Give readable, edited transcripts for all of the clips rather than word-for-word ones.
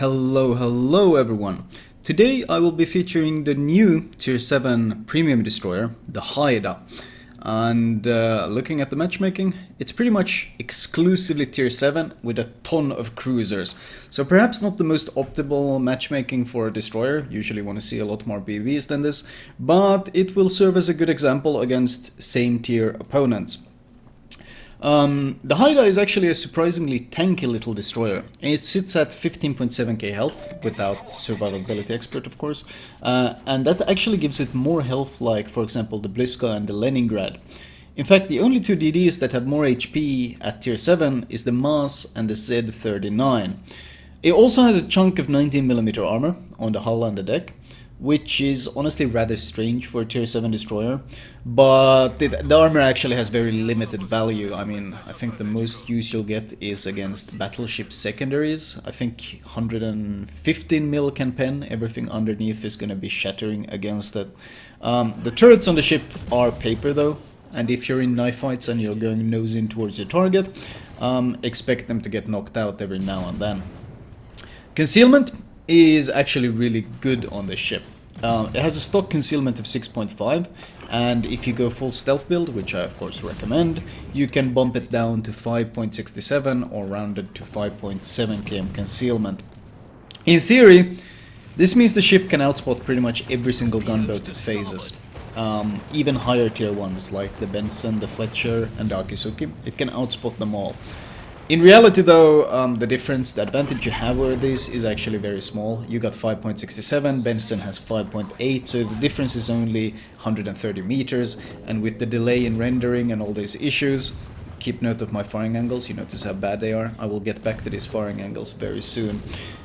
Hello everyone. Today I will be featuring the new Tier 7 premium destroyer, the Haida. And looking at the matchmaking, it's pretty much exclusively Tier 7 with a ton of cruisers. So perhaps not the most optimal matchmaking for a destroyer, usually want to see a lot more BVs than this, but it will serve as a good example against same tier opponents. The Haida is actually a surprisingly tanky little destroyer. It sits at 15.7k health, without survivability expert of course, and that actually gives it more health like, for example, the Bliska and the Leningrad. In fact, the only two DDs that have more HP at tier 7 is the Mas and the Z39. It also has a chunk of 19mm armor on the hull and the deck, which is honestly rather strange for a tier 7 destroyer, but the armor actually has very limited value. I mean, I think the most use you'll get is against battleship secondaries. I think 115 mil can pen, everything underneath is going to be shattering against it. The turrets on the ship are paper though, and if you're in knife fights and you're going nose in towards your target, expect them to get knocked out every now and then. Concealment is actually really good on this ship. It has a stock concealment of 6.5, and if you go full stealth build, which I of course recommend, you can bump it down to 5.67 or rounded to 5.7 km concealment. In theory, this means the ship can outspot pretty much every single gunboat it phases. Even higher tier ones like the Benson, the Fletcher and the Akisuki, it can outspot them all. In reality though, the advantage you have over this is actually very small. You got 5.67, Benson has 5.8, so the difference is only 130 meters, and with the delay in rendering and all these issues, keep note of my firing angles, you notice how bad they are. I will get back to these firing angles very soon.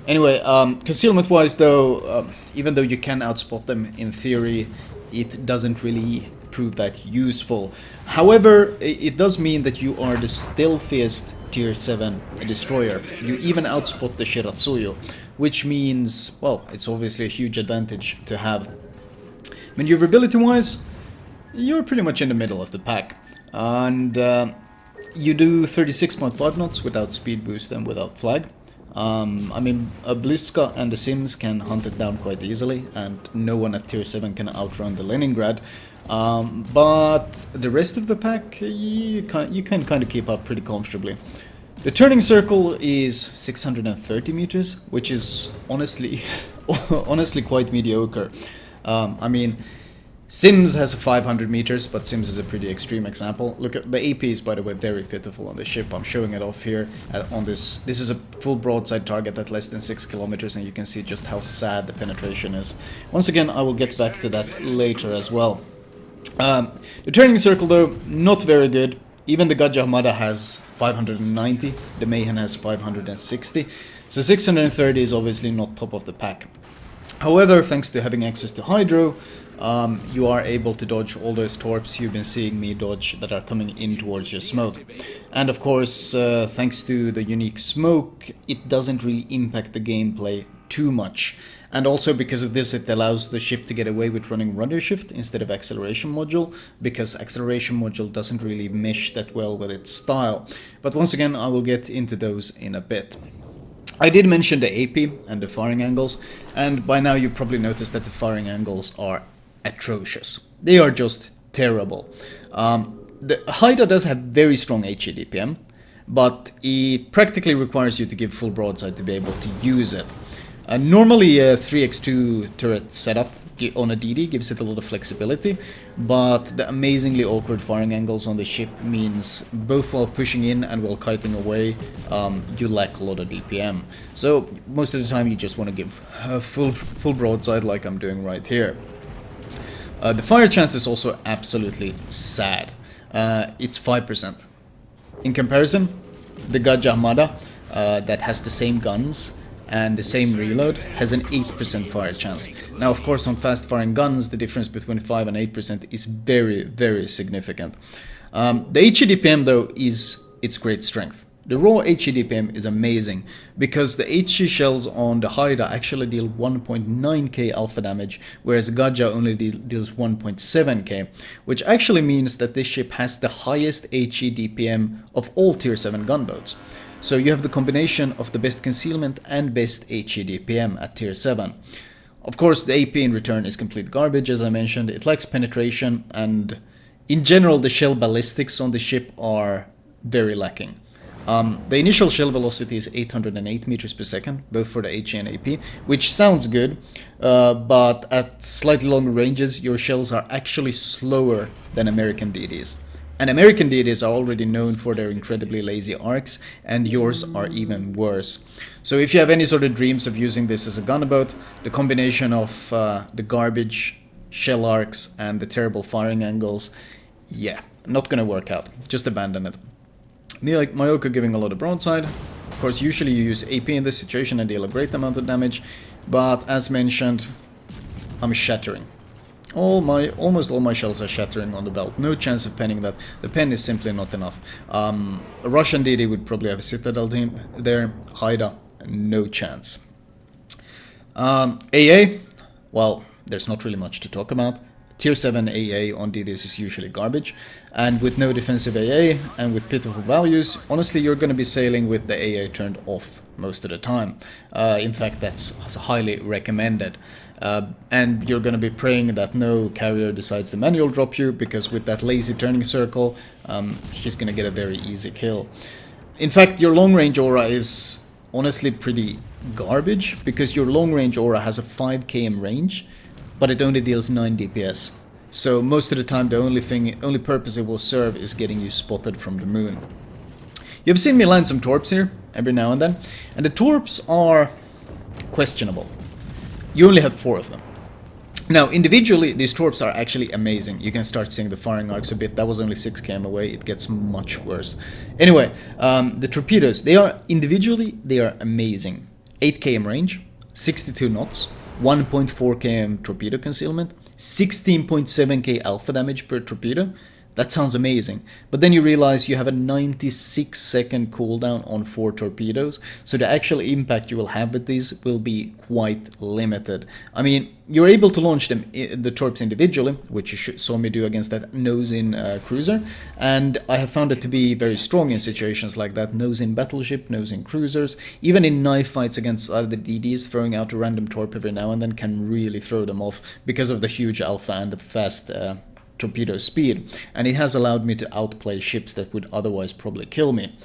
Anyway, concealment wise though, even though you can outspot them in theory, it doesn't really prove that useful. However, it does mean that you are the stealthiest tier 7 destroyer. You even outspot the Shiratsuyu, which means, well, it's obviously a huge advantage to have. Maneuverability wise, you're pretty much in the middle of the pack, and you do 36.5 knots without speed boost and without flag. I mean, a Bliska and the Sims can hunt it down quite easily, and no one at tier 7 can outrun the Leningrad. But the rest of the pack, you can kind of keep up pretty comfortably. The turning circle is 630 meters, which is honestly quite mediocre. I mean, Sims has 500 meters, but Sims is a pretty extreme example. Look at the AP is, by the way, very pitiful on the ship. I'm showing it off here on this. This is a full broadside target at less than 6 kilometers, and you can see just how sad the penetration is. Once again, I will get back to that later as well. The turning circle though, not very good. Even the Gajah Hamada has 590, the Mayhem has 560, so 630 is obviously not top of the pack. However, thanks to having access to Hydro, you are able to dodge all those torps you've been seeing me dodge that are coming in towards your smoke. And of course, thanks to the unique smoke, it doesn't really impact the gameplay too much. And also because of this, it allows the ship to get away with running rudder shift instead of acceleration module, because acceleration module doesn't really mesh that well with its style. But once again, I will get into those in a bit. I did mention the AP and the firing angles, and by now you probably noticed that the firing angles are atrocious. They are just terrible. The Haida does have very strong HE DPM, but it practically requires you to give full broadside to be able to use it. Normally a 3x2 turret setup on a DD gives it a lot of flexibility, but the amazingly awkward firing angles on the ship means both while pushing in and while kiting away, you lack a lot of DPM. So most of the time you just want to give a full broadside like I'm doing right here. The fire chance is also absolutely sad. It's 5%. In comparison, the Gajah Hamada that has the same guns and the same reload has an 8% fire chance. Now of course on fast firing guns the difference between 5 and 8% is very significant. The HE DPM though is its great strength. The raw HE DPM is amazing because the HE shells on the Haida actually deal 1.9k alpha damage, whereas Gajah only deals 1.7k, which actually means that this ship has the highest HE DPM of all tier 7 gunboats. So you have the combination of the best concealment and best HE DPM at tier 7. Of course, the AP in return is complete garbage, as I mentioned. It lacks penetration, and in general, the shell ballistics on the ship are very lacking. The initial shell velocity is 808 meters per second, both for the HE and AP, which sounds good, but at slightly longer ranges, your shells are actually slower than American DDs. And American DDs are already known for their incredibly lazy arcs, and yours are even worse. So if you have any sort of dreams of using this as a gunboat, the combination of the garbage shell arcs and the terrible firing angles, yeah, not gonna work out. Just abandon it. Mayoko giving a lot of broadside. Of course, usually you use AP in this situation and deal a great amount of damage, but as mentioned, I'm shattering. Almost all my shells are shattering on the belt. No chance of penning that. The pen is simply not enough. A Russian DD would probably have a Citadel team there. Haida, no chance. AA, well, there's not really much to talk about. Tier 7 AA on DDs is usually garbage, and with no defensive AA and with pitiful values, honestly you're going to be sailing with the AA turned off most of the time. In fact, that's highly recommended. And you're going to be praying that no carrier decides to manual drop you, because with that lazy turning circle, he's going to get a very easy kill. In fact, your long range aura is honestly pretty garbage, because your long range aura has a 5 km range, but it only deals 9 DPS. So most of the time the only purpose it will serve is getting you spotted from the moon. You've seen me land some torps here every now and then, and the torps are questionable. You only have 4 of them. Now, individually, these torps are actually amazing. You can start seeing the firing arcs a bit. That was only 6 km away. It gets much worse. Anyway, the torpedoes, they are amazing. 8 km range, 62 knots, 1.4 km torpedo concealment, 16.7k alpha damage per torpedo. That sounds amazing. But then you realize you have a 96-second cooldown on 4 torpedoes, so the actual impact you will have with these will be quite limited. I mean, you're able to launch them, the torps individually, which you saw me do against that nose-in cruiser, and I have found it to be very strong in situations like that. Nose-in battleship, nose-in cruisers, even in knife fights against other DDs, throwing out a random torp every now and then can really throw them off because of the huge alpha and the fast torpedo speed, and it has allowed me to outplay ships that would otherwise probably kill me.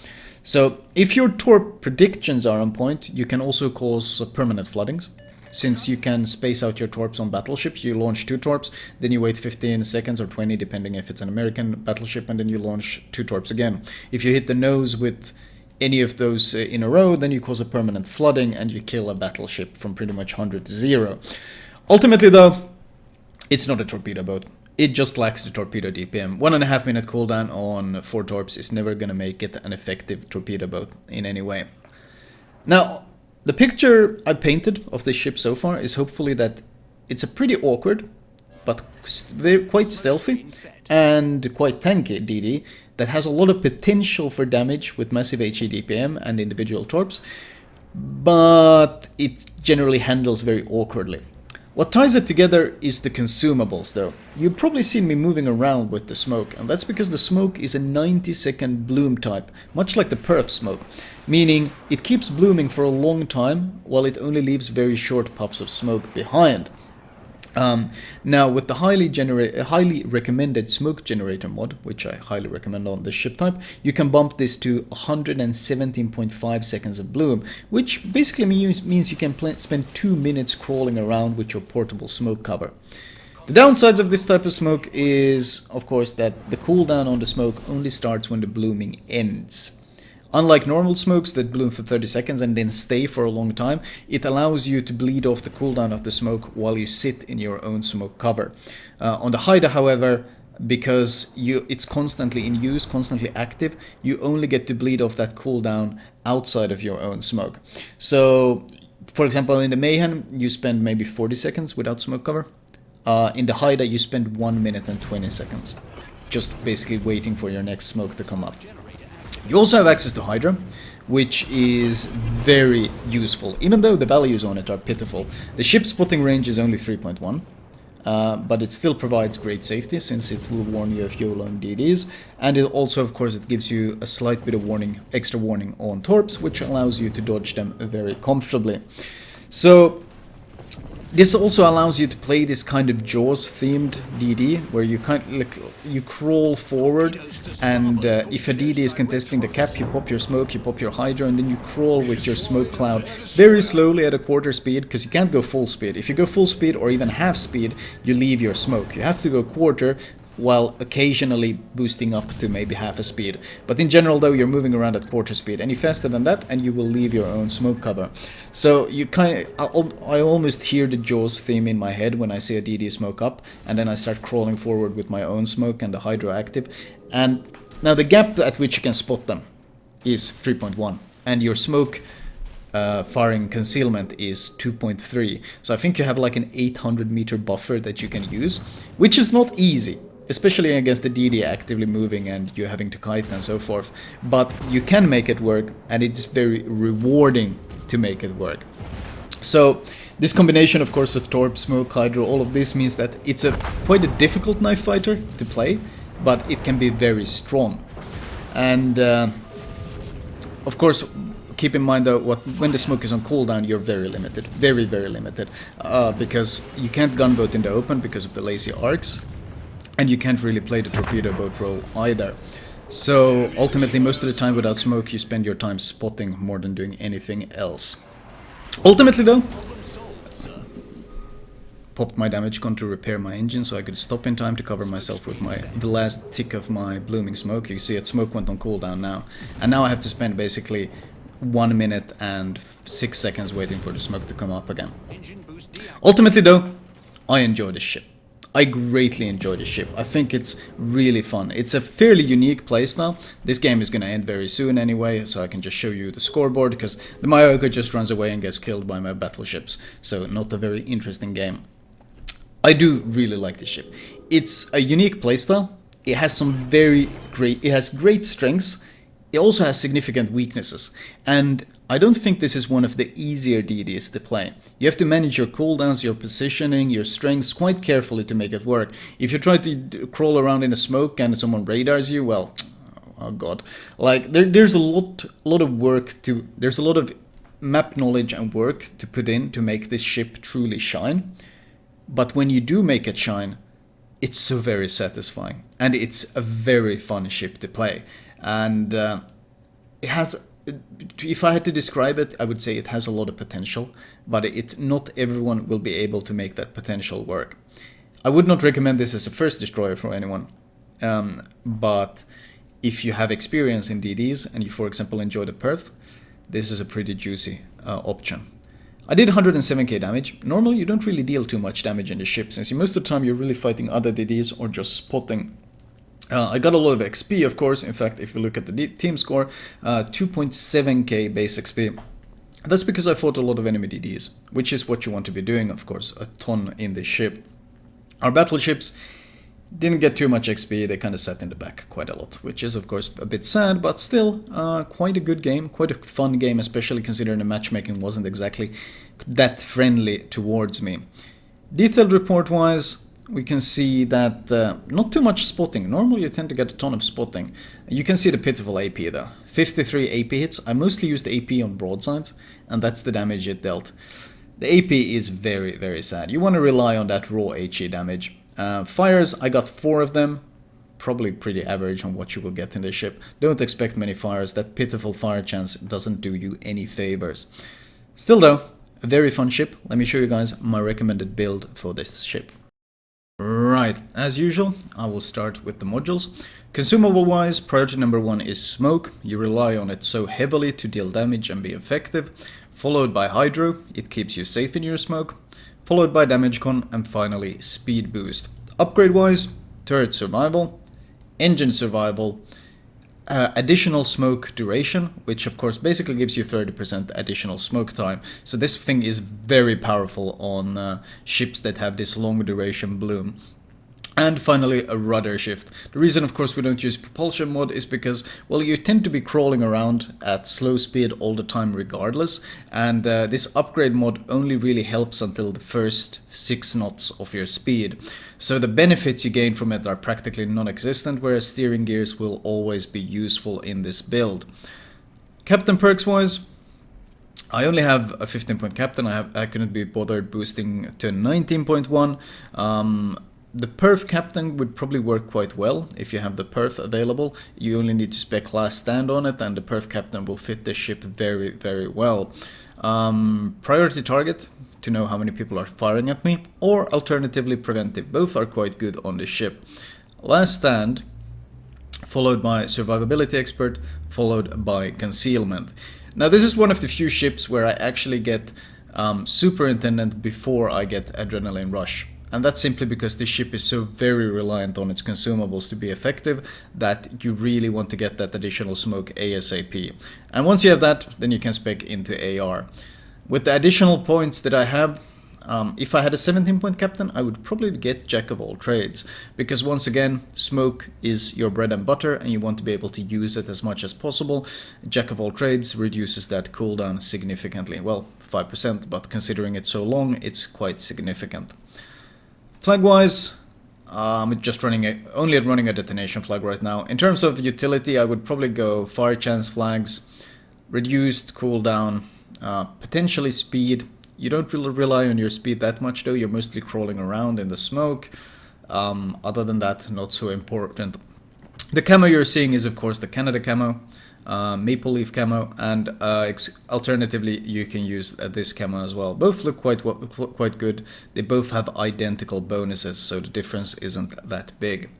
So if your torp predictions are on point, you can also cause permanent floodings. Since you can space out your torps on battleships, you launch 2 torps, then you wait 15 seconds or 20 depending if it's an American battleship, and then you launch 2 torps again. If you hit the nose with any of those in a row, then you cause a permanent flooding and you kill a battleship from pretty much 100 to 0. Ultimately though, it's not a torpedo boat. It just lacks the torpedo DPM. 1.5 minute cooldown on 4 torps is never going to make it an effective torpedo boat in any way. Now, the picture I painted of this ship so far is hopefully that it's a pretty awkward, but quite stealthy and quite tanky DD that has a lot of potential for damage with massive HE DPM and individual torps, but it generally handles very awkwardly. What ties it together is the consumables though. You've probably seen me moving around with the smoke, and that's because the smoke is a 90-second bloom type, much like the perf smoke, meaning it keeps blooming for a long time while it only leaves very short puffs of smoke behind. Now with the highly recommended smoke generator mod, which I highly recommend on this ship type, you can bump this to 117.5 seconds of bloom, which basically means you can spend 2 minutes crawling around with your portable smoke cover. The downsides of this type of smoke is, of course, that the cooldown on the smoke only starts when the blooming ends. Unlike normal smokes that bloom for 30 seconds and then stay for a long time, it allows you to bleed off the cooldown of the smoke while you sit in your own smoke cover. On the Haida, however, because it's constantly in use, constantly active, you only get to bleed off that cooldown outside of your own smoke. So, for example, in the Mayhem, you spend maybe 40 seconds without smoke cover. In the Haida, you spend 1 minute and 20 seconds, just basically waiting for your next smoke to come up. You also have access to Hydra, which is very useful, even though the values on it are pitiful. The ship spotting range is only 3.1. but it still provides great safety since it will warn you of YOLO and DDs, and it also, of course, it gives you a slight bit of warning, extra warning on torps, which allows you to dodge them very comfortably. So this also allows you to play this kind of Jaws themed DD, where you you crawl forward, and if a DD is contesting the cap, you pop your smoke, you pop your Hydra, and then you crawl with your smoke cloud very slowly at a quarter speed, because you can't go full speed. If you go full speed or even half speed, you leave your smoke. You have to go quarter, while occasionally boosting up to maybe half a speed. But in general, though, you're moving around at quarter speed. Any faster than that, and you will leave your own smoke cover. So you I almost hear the Jaws theme in my head when I see a DD smoke up, and then I start crawling forward with my own smoke and the Hydra active. And now the gap at which you can spot them is 3.1, and your smoke firing concealment is 2.3. So I think you have like an 800-meter buffer that you can use, which is not easy, especially against the DD actively moving and you having to kite and so forth. But you can make it work, and it's very rewarding to make it work. So this combination, of course, of torp, smoke, hydro, all of this means that it's quite a difficult knife fighter to play, but it can be very strong. And of course, keep in mind though, when the smoke is on cooldown, you're very limited, very limited, because you can't gunboat in the open because of the lazy arcs. And you can't really play the torpedo boat role either. So ultimately, most of the time without smoke, you spend your time spotting more than doing anything else. Ultimately though, popped my damage con to repair my engine so I could stop in time to cover myself with the last tick of my blooming smoke. You see, smoke went on cooldown now. And now I have to spend basically 1 minute and 6 seconds waiting for the smoke to come up again. Ultimately though, I enjoy this ship. I greatly enjoy this ship. I think it's really fun. It's a fairly unique playstyle. This game is going to end very soon anyway, so I can just show you the scoreboard, because the Myoko just runs away and gets killed by my battleships. So not a very interesting game. I do really like this ship. It's a unique playstyle. It has it has great strengths. It also has significant weaknesses. And I don't think this is one of the easier DDs to play. You have to manage your cooldowns, your positioning, your strengths quite carefully to make it work. If you try to crawl around in a smoke and someone radars you, well, oh god. Like, there's a lot of work there's a lot of map knowledge and work to put in to make this ship truly shine. But when you do make it shine, it's so very satisfying. And it's a very fun ship to play. And it has... If I had to describe it, I would say it has a lot of potential, but not everyone will be able to make that potential work. I would not recommend this as a first destroyer for anyone, but if you have experience in DDs and you, for example, enjoy the Perth, this is a pretty juicy option. I did 107k damage. Normally you don't really deal too much damage in the ship, since most of the time you're really fighting other DDs or just spotting. I got a lot of XP, of course. In fact, if you look at the team score, 2.7k base XP. That's because I fought a lot of enemy DDs, which is what you want to be doing, of course, a ton in this ship. Our battleships didn't get too much XP, they kind of sat in the back quite a lot, which is, of course, a bit sad, but still quite a good game, quite a fun game, especially considering the matchmaking wasn't exactly that friendly towards me. Detailed report-wise, we can see that not too much spotting. Normally you tend to get a ton of spotting. You can see the pitiful AP though. 53 AP hits. I mostly used AP on broadsides, and that's the damage it dealt. The AP is very sad. You want to rely on that raw HE damage. Fires, I got 4 of them. Probably pretty average on what you will get in this ship. Don't expect many fires. That pitiful fire chance doesn't do you any favors. Still though, a very fun ship. Let me show you guys my recommended build for this ship. Right, as usual, I will start with the modules. Consumable wise, priority number 1 is smoke. You rely on it so heavily to deal damage and be effective. Followed by hydro, it keeps you safe in your smoke. Followed by damage con, and finally speed boost. Upgrade wise, turret survival, engine survival, additional smoke duration, which of course basically gives you 30% additional smoke time. So this thing is very powerful on ships that have this long duration bloom. And finally, a rudder shift. The reason, of course, we don't use propulsion mod is because, well, you tend to be crawling around at slow speed all the time regardless, and this upgrade mod only really helps until the first 6 knots of your speed. So the benefits you gain from it are practically non-existent, whereas steering gears will always be useful in this build. Captain perks wise, I only have a 15-point captain. I couldn't be bothered boosting to a 19.1. The perf captain would probably work quite well if you have the perf available. You only need to spec last stand on it, and the perf captain will fit the ship very, very well. Priority target, to know how many people are firing at me, or alternatively preventive. Both are quite good on the ship. Last stand, followed by survivability expert, followed by concealment. Now this is one of the few ships where I actually get superintendent before I get adrenaline rush. And that's simply because this ship is so very reliant on its consumables to be effective that you really want to get that additional smoke ASAP. And once you have that, then you can spec into AR. With the additional points that I have, if I had a 17-point captain, I would probably get Jack of all trades, because once again, smoke is your bread and butter and you want to be able to use it as much as possible. Jack of all trades reduces that cooldown significantly. Well, 5%, but considering it's so long, it's quite significant. Flag-wise, I'm just only running a detonation flag right now. In terms of utility, I would probably go fire chance flags, reduced cooldown, potentially speed. You don't really rely on your speed that much though, you're mostly crawling around in the smoke. Other than that, not so important. The camo you're seeing is of course the Canada camo, maple leaf camo, and alternatively you can use this camo as well. Both look quite good. They both have identical bonuses, so the difference isn't that big.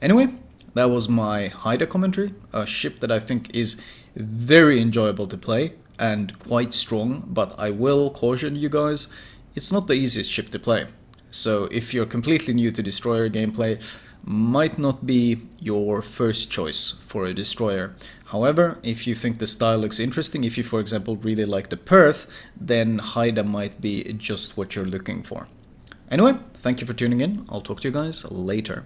Anyway, that was my Haida commentary, a ship that I think is very enjoyable to play and quite strong, but I will caution you guys, it's not the easiest ship to play. So if you're completely new to destroyer gameplay, might not be your first choice for a destroyer. However, if you think the style looks interesting, if you for example really like the Perth, then Haida might be just what you're looking for. Anyway, thank you for tuning in. I'll talk to you guys later.